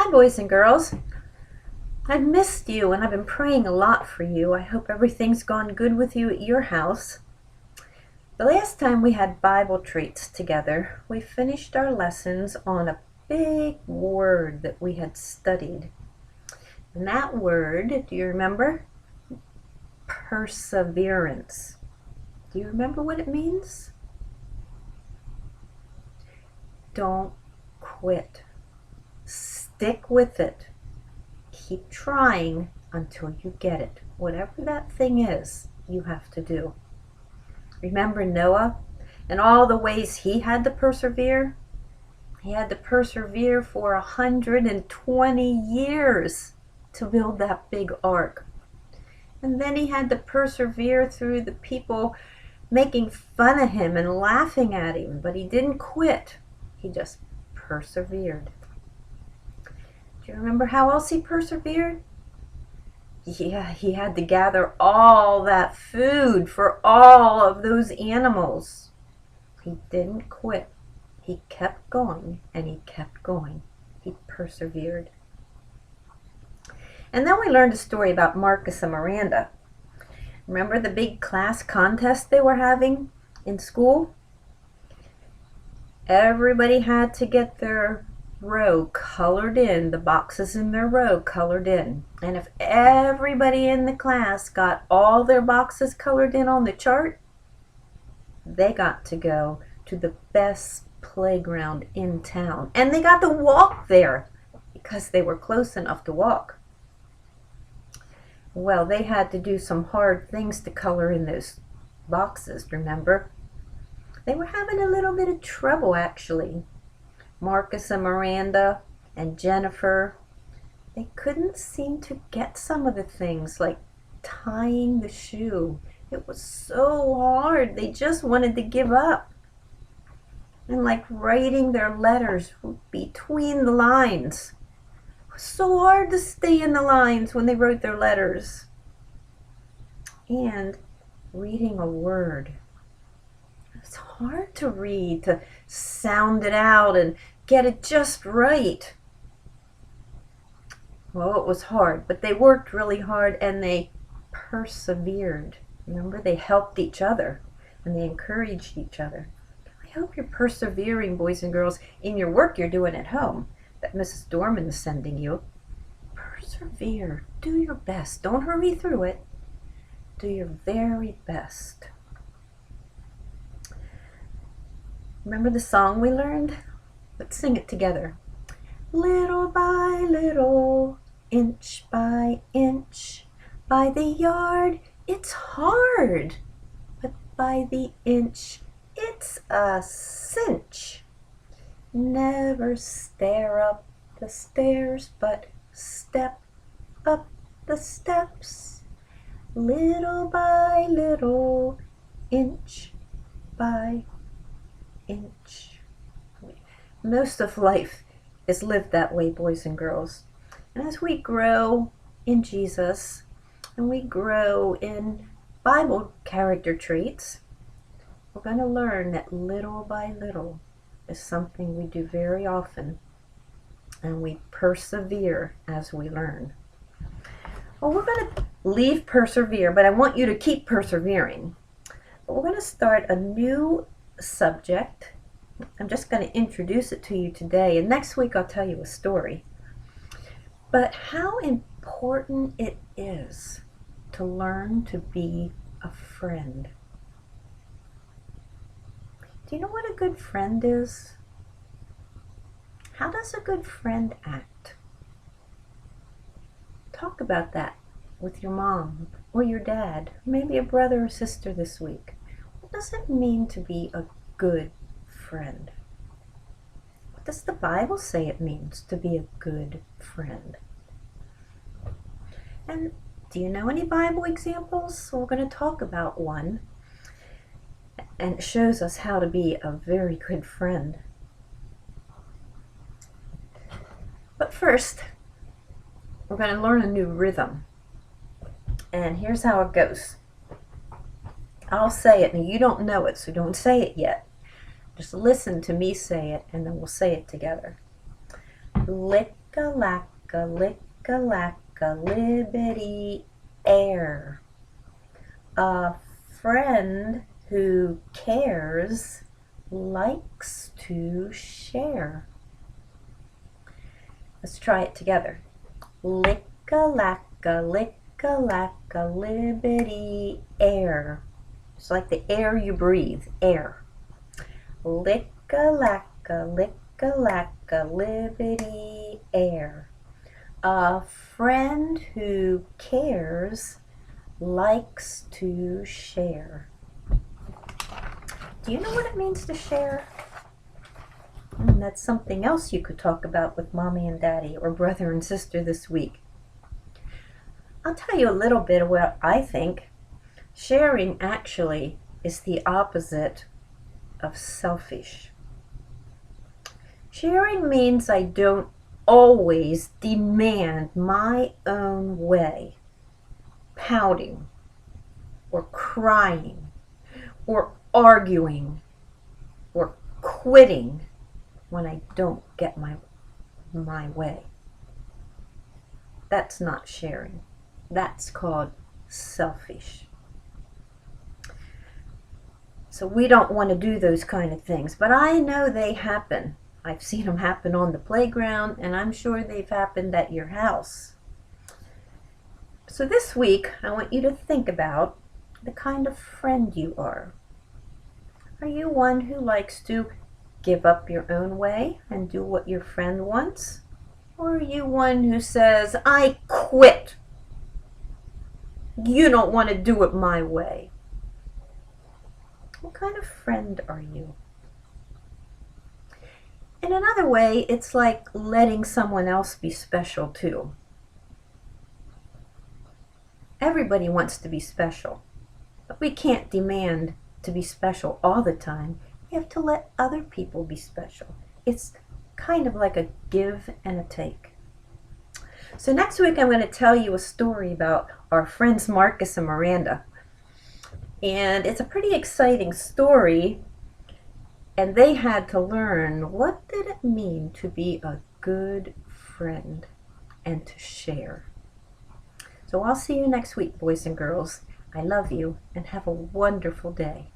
Hi, boys and girls. I've missed you and I've been praying a lot for you. I hope everything's gone good with you at your house. The last time we had Bible treats together, we finished our lessons on a big word that we had studied. And that word, do you remember? Perseverance. Do you remember what it means? Don't quit. Stick with it. Keep trying until you get it. Whatever that thing is, you have to do. Remember Noah and all the ways he had to persevere? He had to persevere for 120 years to build that big ark. And then he had to persevere through the people making fun of him and laughing at him, but he didn't quit. He just persevered. Do you remember how else he persevered? Yeah, he had to gather all that food for all of those animals. He didn't quit. He kept going and he kept going. He persevered. And then we learned a story about Marcus and Miranda. Remember the big class contest they were having in school? Everybody had to get their row colored in, the boxes in their row colored in. And if everybody in the class got all their boxes colored in on the chart, they got to go to the best playground in town. And they got to walk there because they were close enough to walk. Well, they had to do some hard things to color in those boxes, remember? They were having a little bit of trouble, actually. Marcus and Miranda and Jennifer, they couldn't seem to get some of the things, like tying the shoe. It was so hard, they just wanted to give up. And like writing their letters between the lines. It was so hard to stay in the lines when they wrote their letters. And reading a word. It's hard to read, to sound it out and get it just right. Well, it was hard, but they worked really hard and they persevered. Remember, they helped each other and they encouraged each other. I hope you're persevering, boys and girls, in your work you're doing at home that Mrs. Dorman is sending you. Persevere. Do your best. Don't hurry through it. Do your very best. Remember the song we learned? Let's sing it together. Little by little, inch by inch, by the yard it's hard, but by the inch it's a cinch. Never stare up the stairs, but step up the steps. Little by little, inch by inch. Most of life is lived that way, boys and girls. And as we grow in Jesus and we grow in Bible character traits, we're going to learn that little by little is something we do very often, and we persevere as we learn. Well, we're going to leave persevere, but I want you to keep persevering. But we're going to start a new subject. I'm just going to introduce it to you today, and next week I'll tell you a story. But how important it is to learn to be a friend. Do you know what a good friend is? How does a good friend act? Talk about that with your mom or your dad, maybe a brother or sister this week. What does it mean to be a good friend? What does the Bible say it means to be a good friend? And do you know any Bible examples? We're going to talk about one, and it shows us how to be a very good friend. But first, we're going to learn a new rhythm. And here's how it goes. I'll say it, and you don't know it, so don't say it yet. Just listen to me say it, and then we'll say it together. Lick-a-lack-a, lick-a-lack-a, libbity air. A friend who cares likes to share. Let's try it together. Lick-a-lack-a, lick-a-lack-a, libbity air. It's like the air you breathe, air. Lick-a-lack-a, lick-a-lack-a, libbity air. A friend who cares likes to share. Do you know what it means to share? That's something else you could talk about with mommy and daddy or brother and sister this week. I'll tell you a little bit of what I think. Sharing actually is the opposite of selfish. Sharing means I don't always demand my own way, pouting or crying or arguing or quitting when I don't get my way. That's not sharing. That's called selfish. So we don't want to do those kind of things, but I know they happen. I've seen them happen on the playground, and I'm sure they've happened at your house. So this week, I want you to think about the kind of friend you are. Are you one who likes to give up your own way and do what your friend wants? Or are you one who says, I quit. You don't want to do it my way. What kind of friend are you? In another way, it's like letting someone else be special too. Everybody wants to be special, but we can't demand to be special all the time. We have to let other people be special. It's kind of like a give and a take. So next week I'm going to tell you a story about our friends Marcus and Miranda. And it's a pretty exciting story, and they had to learn what did it mean to be a good friend and to share. So I'll see you next week, boys and girls. I love you, and have a wonderful day.